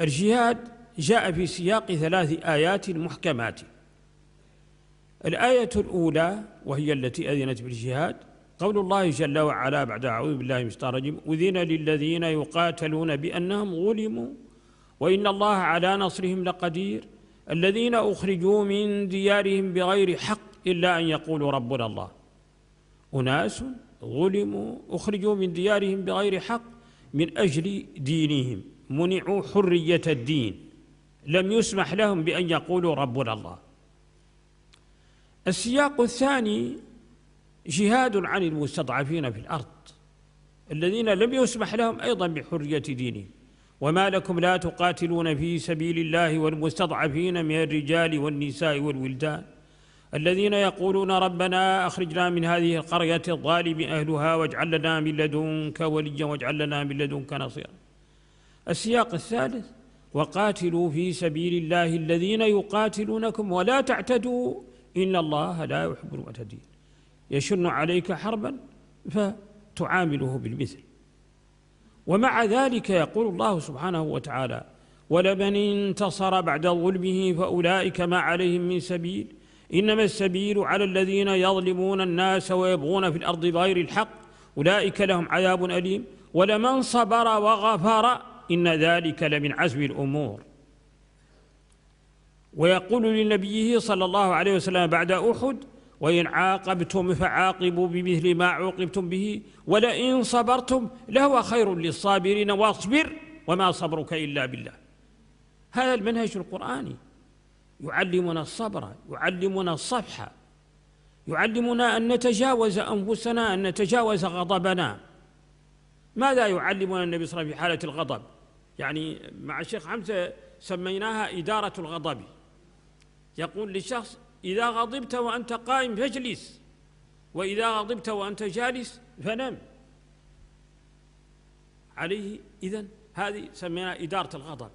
الجهاد جاء في سياق 3 آيات محكمات. الآية الأولى وهي التي أذنت بالجهاد قول الله جل وعلا بعد أعوذ بالله من الشيطان الرجيم: أذن للذين يقاتلون بأنهم ظلموا وإن الله على نصرهم لقدير الذين أخرجوا من ديارهم بغير حق إلا أن يقولوا ربنا الله. أناس ظلموا أخرجوا من ديارهم بغير حق من أجل دينهم، منعوا حرية الدين، لم يسمح لهم بأن يقولوا ربنا الله. السياق الثاني جهاد عن المستضعفين في الأرض الذين لم يسمح لهم أيضا بحرية دينهم: وما لكم لا تقاتلون في سبيل الله والمستضعفين من الرجال والنساء والولدان الذين يقولون ربنا أخرجنا من هذه القرية الظالم أهلها واجعل لنا من لدنك وليا واجعل لنا من لدنك نصيرا. السياق الثالث: وقاتلوا في سبيل الله الذين يقاتلونكم ولا تعتدوا إن الله لا يحب المعتدين. يشن عليك حربا فتعامله بالمثل. ومع ذلك يقول الله سبحانه وتعالى: ولمن انتصر بعد ظلمه فأولئك ما عليهم من سبيل إنما السبيل على الذين يظلمون الناس ويبغون في الأرض بغير الحق أولئك لهم عذاب أليم ولمن صبر وغفر إن ذلك لمن عزم الأمور. ويقول لنبيه صلى الله عليه وسلم بعد أحد: وإن عاقبتم فعاقبوا بمثل ما عوقبتم به ولئن صبرتم لهو خير للصابرين واصبر وما صبرك إلا بالله. هذا المنهج القرآني يعلمنا الصبر، يعلمنا الصفح، يعلمنا أن نتجاوز أنفسنا، أن نتجاوز غضبنا. ماذا يعلمنا النبي صلى الله عليه وسلم في حالة الغضب؟ يعني مع الشيخ حمزة سميناها إدارة الغضب. يقول للشخص: إذا غضبت وأنت قائم فاجلس، وإذا غضبت وأنت جالس فنم عليه. إذن هذه سميناها إدارة الغضب.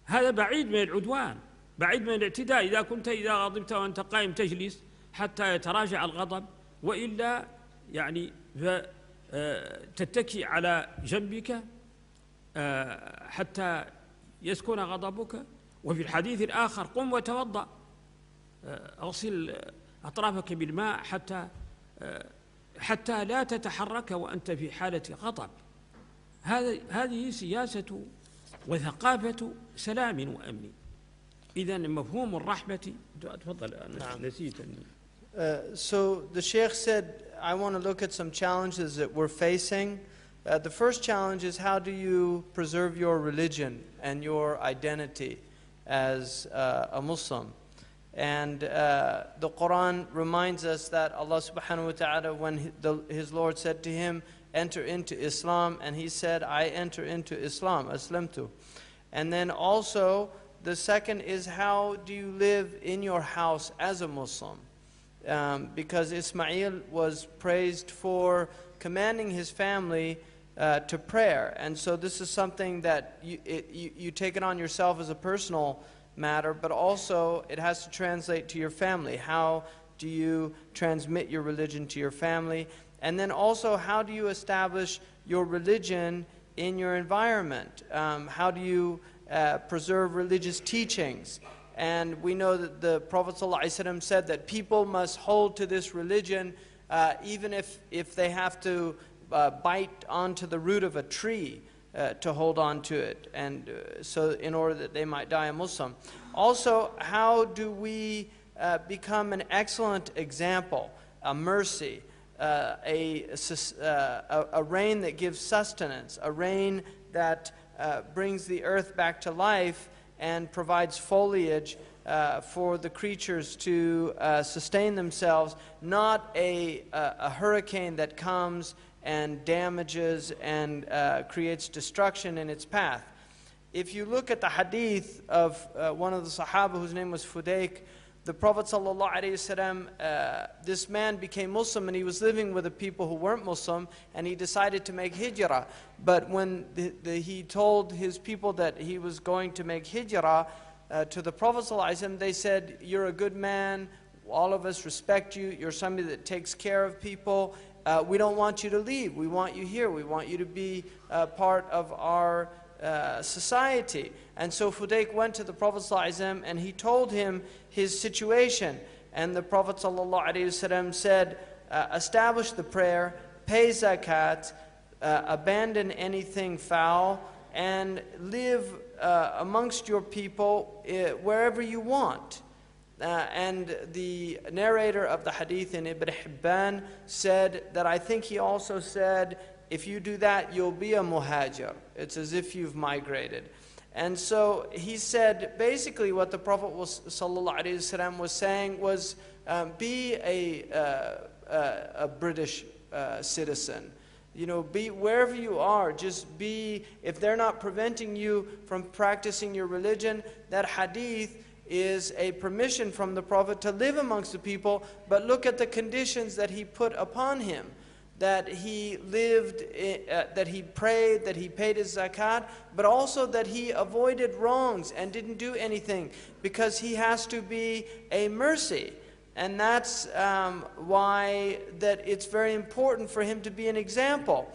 هذا بعيد من العدوان، بعيد من الاعتداء. إذا غضبت وأنت قائم تجلس حتى يتراجع الغضب، وإلا يعني تتكي على جنبك حتى يسكن غضبك. وفي الحديث الآخر: قم وتوضأ، اغسل أطرافك بالماء حتى لا تتحرك وأنت في حالة غضب. هذه سياسة وثقافة سلام وأمن. إذن مفهوم الرحمة. تفضل. أنا نسيت. So the Sheikh said, I want to look at some challenges that we're facing. The first challenge is, how do you preserve your religion and your identity as a Muslim? And the Quran reminds us that Allah subhanahu wa ta'ala, when his Lord said to him, enter into Islam, and he said, I enter into Islam, aslamtu. And then also the second is, how do you live in your house as a Muslim? Because Ismail was praised for commanding his family to prayer. And so this is something that you take it on yourself as a personal matter, but also it has to translate to your family. How do you transmit your religion to your family? And then also, how do you establish your religion in your environment? How do you preserve religious teachings? And we know that the Prophet ﷺ said that people must hold to this religion even if they have to bite onto the root of a tree to hold on to it, and so in order that they might die a Muslim. Also, how do we become an excellent example, a mercy, a rain that gives sustenance, a rain that brings the earth back to life and provides foliage for the creatures to sustain themselves, not a hurricane that comes and damages and creates destruction in its path. If you look at the hadith of one of the Sahaba whose name was Fudayk, the Prophet ﷺ, this man became Muslim, and he was living with the people who weren't Muslim, and he decided to make hijrah. But when he told his people that he was going to make hijrah to the Prophet ﷺ, they said, you're a good man, all of us respect you, you're somebody that takes care of people, we don't want you to leave, we want you here, we want you to be part of our society. And so Fudayk went to the Prophet ﷺ and he told him his situation. And the Prophet ﷺ said, establish the prayer, pay zakat, abandon anything foul, and live amongst your people wherever you want. And the narrator of the hadith in Ibn Hibban said that I think he also said, if you do that, you'll be a muhajir. It's as if you've migrated. And so he said, basically what the Prophet ﷺ was saying was, be a British citizen. You know, be wherever you are, just be, if they're not preventing you from practicing your religion, that hadith is a permission from the Prophet to live amongst the people, but look at the conditions that he put upon him. That he lived, that he prayed, that he paid his zakat, but also that he avoided wrongs and didn't do anything, because he has to be a mercy. And that's why that it's very important for him to be an example.